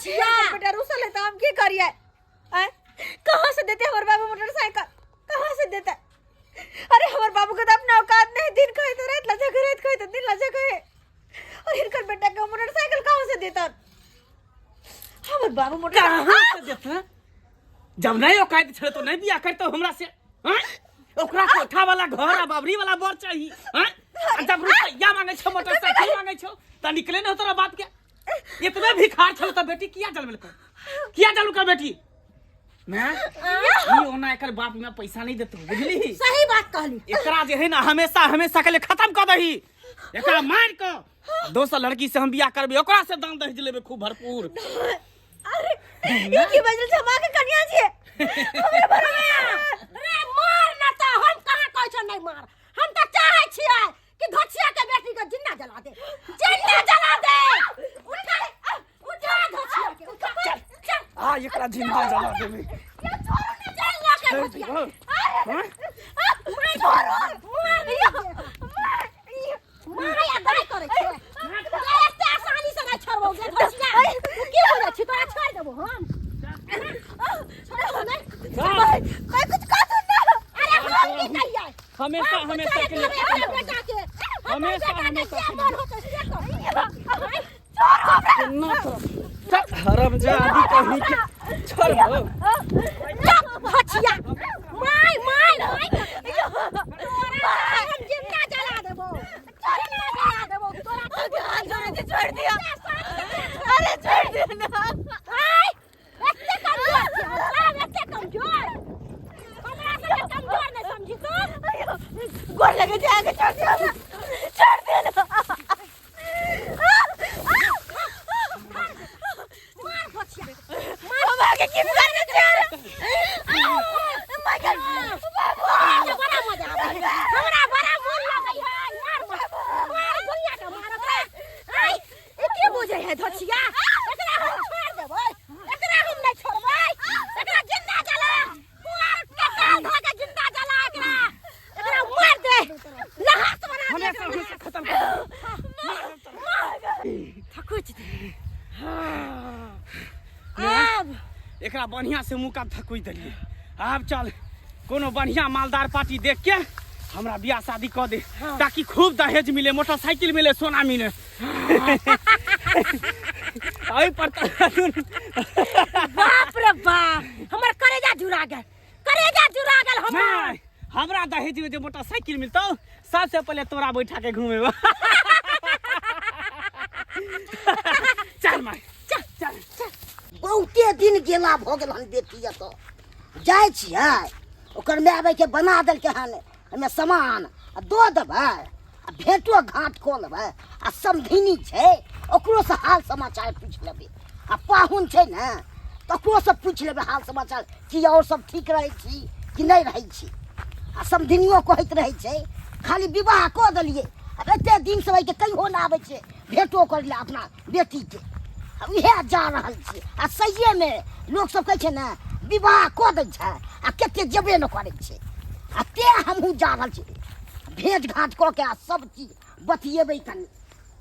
धछिया बेटा रुसल है तो हम की करिए? कहाँ से देते हमारे बाबू मोटरसाइकिल? कहाँ से देते? अरे हमारे बाबू का तो अपना औकात नहीं, दिन कहे तो रात लजा कहे, रात कहे तो दिन लजा कहे, और इनका बेटा का मोटरसाइकिल कहाँ से देता? हमारे बाबू मोटरसाइकिल कहाँ से देता? जब नहीं औकात छे तो नहीं बियाह करते हमरा से। ओकरा कोठा वाला घर आ बाबरी वाला बर चाहिए। जब रुपया मांगे छो, मोटरसाइकिल मांगे छो, त निकले न तोरा बाप के। इतने भिखार छल त बेटी किया जन्म लेकर? किया जन्म कर बेटी? मैं ई ओना एकर बाप में पैसा नहीं देतो, बुझली? सही बात कहली। एकरा जे है ना हमेशा हमेशा के लिए खत्म कर दही। एकरा मार के दोसर लड़की से हम बियाह करबे, ओकरा से दान दहेज लेबे खूब भरपूर। अरे ई की वजह से मां के कन्या जी हमरे बरमे रे मार ना त हम कहां कहै छ नहीं मार। हम त चाहै छियै कि धछिया के बेटी के जिंदा जला दे, जिंदा जला दे। उठा धछिया के उठा। चल आ एकरा जिंदा जला देबे। ये छोड़ के चल ला के धछिया। हां मार छोड़ मार या दाई करे छै। ये एते आसानी से नहीं छोड़बोगे धछिया। तू की बोलै छी? तोरा छोड़ देबो हम। छोड़ दे मैं कुछ कर दूं ना। अरे हम की कहिए? हमेशा हमेशा के लिए बेटा के हमेशा हमेशा मन होते से चल हरामजादी कहीं के छोड़ दो। धछिया माय माय हम जिंदा जला देबो, जिंदा जला देबो तोरा। छोड़ दिया। अरे छोड़ दिया ना। एते कमजोर छै, सब एते कमजोर। हमरा से कमजोर नहीं समझी तू। गोर लगे जाके छोड़ दिया ना। छोड़ दिया ना। मार धछिया हम आगे की करने चाहिए? बाबू बड़ा मजा आवे। हमरा बड़ा मन लगै है। मार गुड़िया के मारत। आई एके बुझे है धछिया। एकरा हम छोड़ देबै, एकरा हम नहीं छोड़बै। एकरा जिंदा जला मार के काल ध के जिंदा जला एकरा मार दे। लहास बना दे। हमेशा खत्म कर। थकुच दे। अब एकरा बढ़िया से मुंह का थकुई देलिए। अब चल कोनो बढ़िया मालदार पार्टी देख के हमरा बियाह शादी कर दे, ताकि खूब दहेज मिले, मोटरसाइकिल मिले, सोना मिले। आई पड़ता बाप रे बाप, हमर करेजा जुड़ा गेल, करेजा जुड़ा गेल हमर। नहीं, हमरा दहेज में जो मोटरसाइकिल मिलतो सबसे पहले तोरा बैठा के घूमेबा। चल माय चल चल चल। बहुते दिन गेला भ गेल हन बेटी एतऽ जाइ छियै, ओकर माय बाप के बना देलकै हन हमे सामान आ दऽ देबै आ भेंटो घाट कऽ लेबै आ समधिनी छै ओकरो से हाल समाचार पूछ लेबै आ पाहुन छै ने तकरो से पूछ लेबै हाल समाचार कि और सब ठीक रहै छी कि नहि रहै छी। आ समधिनियो कहैत रहै छै खाली विवाह कऽ देलियै, अब एते दिन से के कहियो नहि आबै छै भेंटो करै लए अपना बेटीके। अब इएह जा रहल छी आ सहिएमे लोक सब कहै छै ने विवाह कऽ दै छै आ कते जेबे नहि करै छै। आ तेँ हमहूँ जा रहल छी भेंट घाट कऽ के आ सब चीज बतिएबै कनि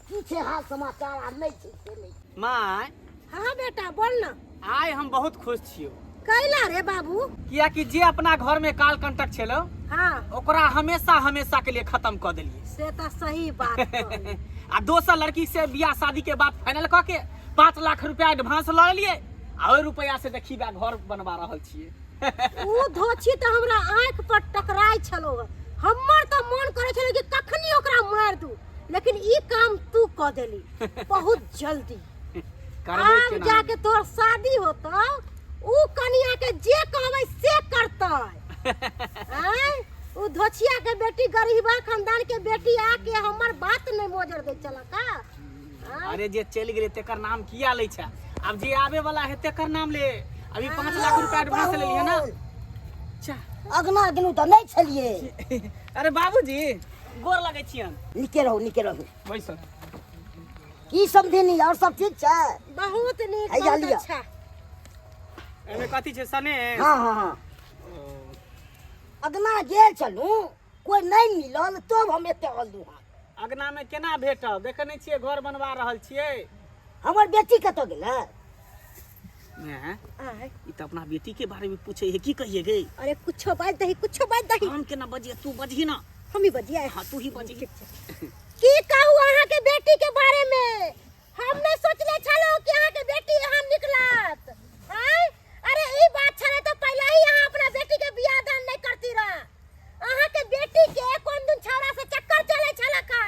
की छै हाल समाचार आ नहि छै से नहि। माय हाँ बेटा बोल ना। आइ हम बहुत खुश छियो, कैला रे बाबू? किया कि जे अपना घर में काल कंटक छलो हाँ ओकरा हमेशा हमेशा के लिए खत्म कर देलिए। से तो सही बात कहली। आ दोसर लड़की से बियाह शादी के बाद फाइनल क के 5 लाख रुपया एडवांस ल लिए आ ओइ रुपया से देखी बा घर बनवा रहल छिए। ऊ धोछी तो हमरा आंख पर टकराई छलो, हमर तो मन करे छलो कि कखनी ओकरा मार दू, लेकिन ई काम तू क देली बहुत जल्दी। अब जाके तोर शादी होता ऊ कनिया के जे कहबै से करतै। हैं ऊ धोछिया के बेटी गरीबा खानदान के बेटी आके हमर बात नहीं मोजर दे चला का। अरे जे चल गेले तेकर नाम किया लै छै, अब जे आवे वाला है तेकर नाम ले। अभी 5 लाख रुपया एडवांस ले लिया ना। अगना दिनू तऽ नहि छलिए। अरे बाबूजी गोर लगै छियन। नीके रहू नीके रहू। बैसल की समधिनी और सब ठीक छै? बहुत नीक हैया बहुत लिअ। अच्छा। एमे कथी छै सने? हाँ हाँ हाँ अगना गेल छलू कोई नहीं मिलल तब हम एते अल्लू हन। अगना में केना भेटब? देखे नहीं छियै घर बनवा रहल छियै। हमर बेटी कतऽ गेलै? मैं आय ई तो अपना बेटी के बारे में पूछे है की कहिए गे अरे कुछो बात दही हम के ना बजिए तू बजही ना हम ही बजिया हाँ तू ही बजही की कहू अहाँ के बेटी के बारे में हमने सोचले छलो कि अहाँ के बेटी यहाँ निकलत हैं अरे ई बात छले तो पहले ही अहाँ अपना बेटी के बियाह दान नहीं करती रहा अहाँ के बेटी के कोन दिन छौरा से चक्कर चले छला का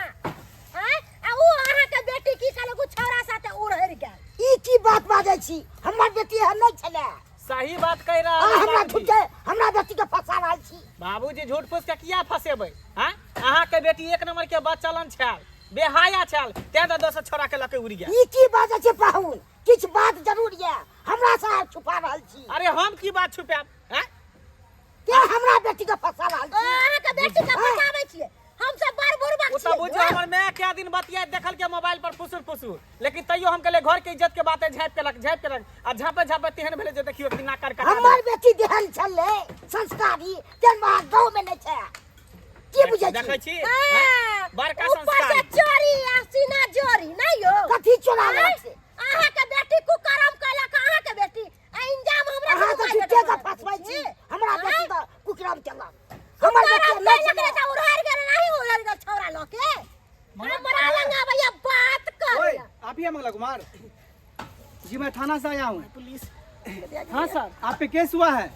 हैं आ ऊ अहाँ के बेटी की कहलो कु छौरा साथे उड़हर गेल ई की बात बाजै छी हमर बेटी है नहीं छले सही बात कह रहा हमरा झूठे हमरा बेटी के फंसा रहल छी बाबूजी झूठ फूस के किया फसेबै हैं अहाँ के बेटी एक नंबर के बच्चलन छल बेहाया छल ते तो दोसर छोरा के लके उड़ गेल ई की बाजै छी पाहुन किछ बात जरूर ये हमरा से छुपा रहल छी अरे हम की बात छुपाब हैं के हमरा बेटी के फंसा रहल छी अहाँ के बेटी के फसाबै छियै हम सब बार बुरबा ओ तो बुझो हमर मैं क्या दिन बतिया देखल के मोबाइल पर फुसुर लेकिन तैयो हम कहले घर के इज्जत के बातें झाँप के रख आ झापे तेहन भेले जे देखियो कि नाकर कटा हमर बेटी देहन छले संस्कारी तेन गांव में नहीं छै की बुझै छी देखै छी हां बड़का ऊपर से संस्कार चोरी आ सीना जोरी नहीं यो कथी चोरा रहल छी अहाँ के बेटी कुकर्म कैलक अहाँ के बेटी आ इंजाम हमरा अहाँ तो झूठे के फसबै छी हमरा बेटी तो कुकराम केलक हमर बेटी नहीं छले तो उड़ार गेल नहीं उड़ार गेल छौरा लोके हमरा लंगा भैया बात कर आप ही हैं मंगला कुमार जी? मैं थाना से आया हूँ। पुलिस हां सर आप पे केस हुआ है?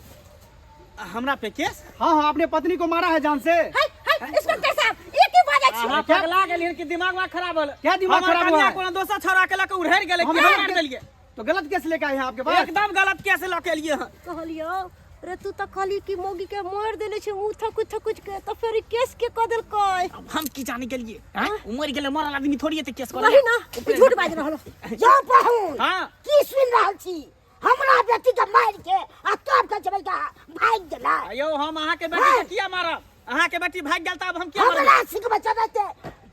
हमरा पे केस हाँ हाँ, आपने पत्नी को मारा है जान से। हाय इंस्पेक्टर साहब ये की बात छै अहाँ पगला गेलिन कि दिमाग में खराब होल क्या दिमाग खराब हुआ है? कोनो दोसर छोरा के लके उड़हर गेले कि हम हम मार देलिए तो गलत केस लेके आए हैं आपके पास? एकदम गलत केस लके लिए हैं कहलियो रे तू त खाली की मोगी के मार देले छै उ थकुच के त फेर केस के क देल काय अब हम की जाने के लिए हैं उमर गेले मरल आदमी थोड़ी है केस करे नहीं ना झूठ बाज रहलो जो पाहुन हां की सुन रहल छी हमरा बेटी के मार के आ तब के जबै का भाग गेला अयो हम अहाँ के बेटी के किया मारब अहाँ के बेटी भाग गेल त अब हम क्या मारब हमरा सिखबै चलते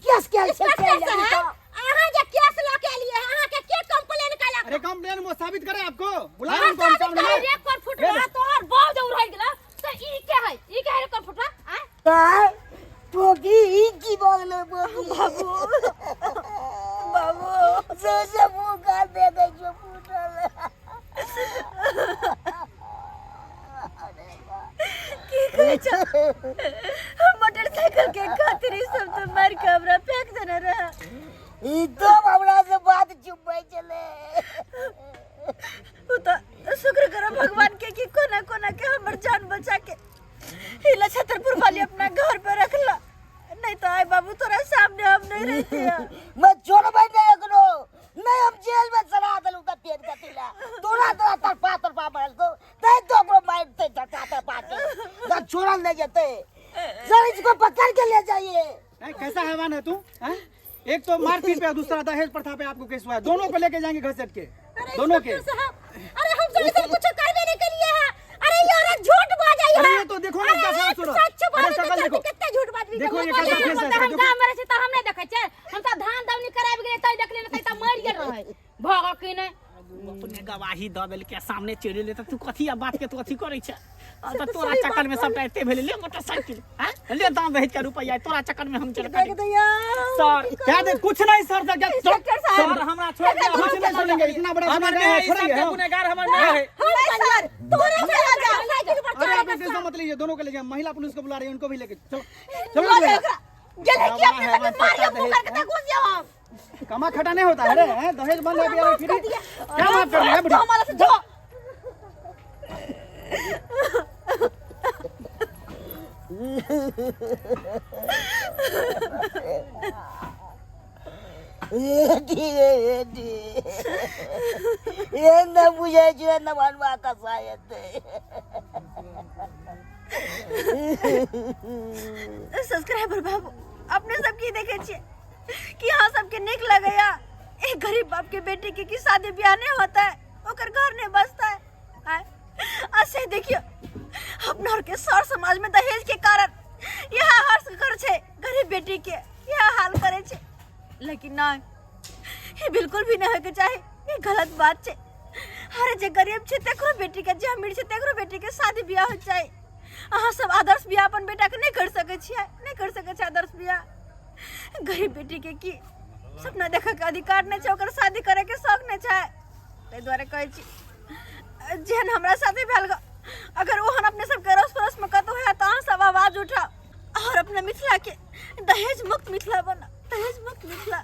केस के इंस्पेक्टर साहब अहाँ जे केस लके लिए अहाँ के कंप्लेन कैला अरे कंप्लेन वो साबित करे आपको, बुलाओ हम उनको हम सामने में। रेकॉर्ड फुट रहा तोहर बाल जो उड़ाई गेला त ई के है रेकॉर्ड फुटला आ काय तो की बोलले बाबू बाबू से मुंह दे दे जो फूटल की कहै छ मोटरसाइकिल के खातिर ई सब तो मार के हमरा फेंक देने रहा ई तो हमरा से बात चुपै चले उ तो शुक्र करो भगवान के कि कोना कोना के हमर जान बचा के हिला छतरपुर वाली अपना घर पे रखला नहीं तो आए बाबू तोरा सामने हम नहीं रहते मैं छोड़बै नहीं एकरो नहीं हम जेल में सड़ा दलू त पेट कटिला तोरा तरफा मारल को तै तो ओकरो मारते झटा पाटे ना छोड़ल नहीं जते जरा इसको पकड़ के ले जाइए कैसा हैवान है तू हैं? एक तो मारपीट पे दूसरा दहेज प्रथा पे आपको केस हुआ है, दोनों को लेके जाएंगे घसीट के, दोनों के। अरे हम सब इसे कुछ करबे नहीं करिए है अरे यार झूठ बाजा अरे है ये तो देखो ना कैसा सुनो, सच अरे बात शक्ल देखो, कितना झूठ बात भी देखो ये कैसा केस है, हम गांव में रहै त हम नहीं देखै छै हम त धान दवनी कराबि गेलै तै देखले न तै त मर गेल रहै भग कि ने अपने गवाही द देल के सामने चढ़े ले त तू कथी आ बात के तू कथी करे छ त तोरा चक्कर में सबटा एते भेले ले मोटरसाइकिल हैं ले दाम दहेज के रुपया तोरा चक्कर में हम चल कर सर क्या दे कुछ नहीं सर सर हमरा छोड़ दे कुछ नहीं सुनेंगे, इतना बड़ा हमर गुनहगार नहीं छोड़ेंगे सब हम? गुनहगार हमर नहीं है सर तोरे चला जा साइकिल पर अरे आप टेंशन मत लीजिए, दोनों को ले जाए, महिला पुलिस को बुला रही है, उनको भी लेके चलो चलो गेले कि अपने तक मारियो मुकर के तक घुस जाओ हम कमा खटा नहीं होता है रे, हैं? दहेज बंद है अभी फिर क्या बात कर रहे हैं बुढ़ी? हमारा से जो ये न बुझे जे न बनवा का शायद सब्सक्राइबर बाबू अपने सब की देखे छे कि यहाँ सबके निक लगया एक गरीब बाप के बेटी के की शादी ब्याह नहीं होता है ओकर घर नहीं बसता है ऐसे देखियो अपना के सर समाज में दहेज के कारण यह हर्ष कर छे गरीब बेटी के यह हाल करे छे लेकिन ना ये बिल्कुल भी नहीं होके चाहे ये गलत बात छे अरे जे गरीब छे तेकरो बेटी के जे अमीर छे तेकरो बेटी के शादी ब्याह हो जाए अहाँ सब आदर्श ब्याह अपन बेटा के नहीं कर सके छियै नहीं कर सके छै आदर्श ब्याह गरीब बेटी के की सपना देखे के अधिकार नहीं छै ओकर शादी करे के शौक नहीं छै ताहि दुआरे कहै छी जेहन हमरा साथे भेल ग अगर ओहन अपने सब के अड़ोस पड़ोस में कतो है तो अहाँ सब आवाज उठाओ और अपने मिथिला के दहेज मुक्त मिथिला बना, दहेज मुक्त मिथिला।